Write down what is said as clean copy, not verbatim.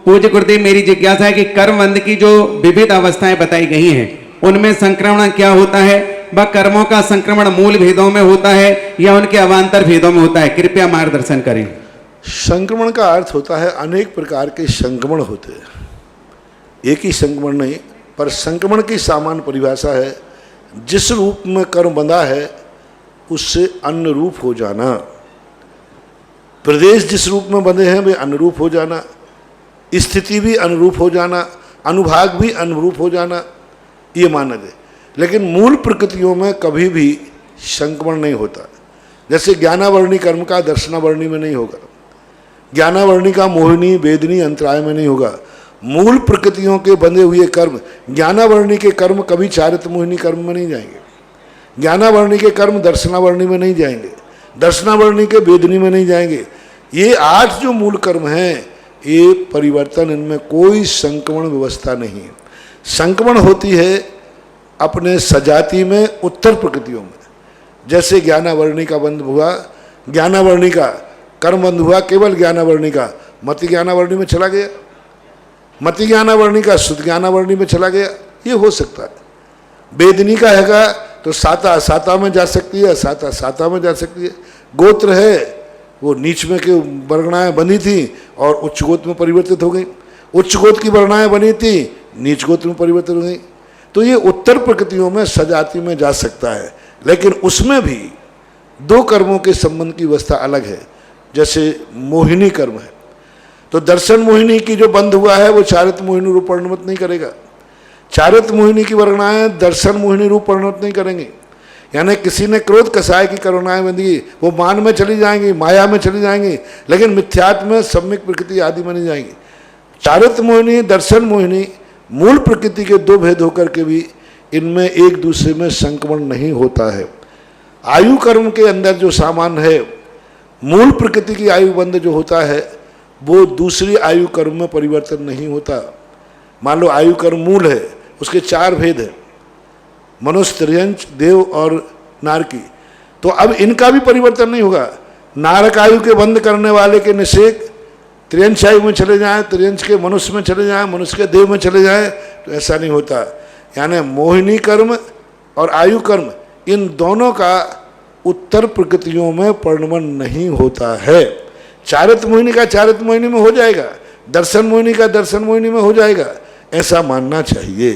पूज्य गुरुदेव, मेरी जिज्ञासा है कि कर्मबंध की जो विविध अवस्थाएं बताई गई हैं उनमें संक्रमण क्या होता है? व कर्मों का संक्रमण मूल भेदों में होता है या उनके अवान्तर भेदों में होता है? कृपया मार्गदर्शन करें। संक्रमण का अर्थ होता है अनेक प्रकार के संक्रमण होते हैं, एक ही संक्रमण नहीं, पर संक्रमण की सामान्य परिभाषा है जिस रूप में कर्म बंधा है उससे अन्य रूप हो जाना, प्रदेश जिस रूप में बंधे हैं वे अनुरूप हो जाना, स्थिति भी अनुरूप हो जाना, अनुभाग भी अनुरूप हो जाना, ये मानक है। लेकिन मूल प्रकृतियों में कभी भी संक्रमण नहीं होता। जैसे ज्ञानावर्णी कर्म का दर्शनावर्णी में नहीं होगा, ज्ञानावर्णी का मोहिनी वेदनी अंतराय में नहीं होगा। मूल प्रकृतियों के बंधे हुए कर्म, ज्ञानावर्णी के कर्म कभी चारित्र मोहिनी कर्म में नहीं जाएंगे, ज्ञानावर्णी के कर्म दर्शनावर्णी में नहीं जाएंगे, दर्शनावर्णी के वेदनी में नहीं जाएंगे। ये 8 जो मूल कर्म हैं ये परिवर्तन, इनमें कोई संक्रमण व्यवस्था नहीं है। संक्रमण होती है अपने सजाति में उत्तर प्रकृतियों में। जैसे ज्ञानावर्णी का बंध हुआ, ज्ञानावर्णी का कर्म बंध हुआ केवल ज्ञानावर्णी का, मति ज्ञानावर्णी में चला गया, मति ज्ञानावर्णी का शुद्ध ज्ञानावर्णी में चला गया, ये हो सकता है। वेदनी का हैगा तो साता साता में जा सकती है, साता साता में जा सकती है। गोत्र है वो नीच में के वर्गणाएँ बनी थी और उच्च गोत्र में परिवर्तित हो गई, उच्च गोत्र की वर्गणाएँ बनी थी नीच गोत्र में परिवर्तित हो गई। तो ये उत्तर प्रकृतियों में सजाति में जा सकता है, लेकिन उसमें भी 2 कर्मों के संबंध की व्यवस्था अलग है। जैसे मोहिनी कर्म है तो दर्शन मोहिनी की जो बंध हुआ है वो चारित्र मोहिनी रूप परिणमित नहीं करेगा, चारित्र मोहिनी की वर्गणाएँ दर्शन मोहिनी रूप परिणमित नहीं करेंगी। यानी किसी ने क्रोध कसाय की करुणाएं बंधी, वो मान में चली जाएंगी, माया में चली जाएंगी, लेकिन मिथ्यात्व में सम्यक प्रकृति आदि में नहीं जाएंगी। चारित्र मोहिनी दर्शन मोहिनी मूल प्रकृति के 2 भेद होकर के भी इनमें एक दूसरे में संक्रमण नहीं होता है। आयु कर्म के अंदर जो सामान्य है, मूल प्रकृति की आयु बंध जो होता है वो दूसरी आयु कर्म में परिवर्तन नहीं होता। मान लो आयु कर्म मूल है, उसके 4 भेद हैं, मनुष्य, त्रियंच, देव और नारकी। तो अब इनका भी परिवर्तन नहीं होगा। नारक आयु के बंद करने वाले के निषेक त्रियंश आयु में चले जाएं, त्रियंश के मनुष्य में चले जाएं, मनुष्य के देव में चले जाएं, तो ऐसा नहीं होता। यानी मोहिनी कर्म और आयु कर्म इन दोनों का उत्तर प्रकृतियों में परिणमन नहीं होता है। चारित्र मोहिनी का चारित्र मोहिनी में हो जाएगा, दर्शन मोहिनी का दर्शन मोहिनी में हो जाएगा, ऐसा मानना चाहिए।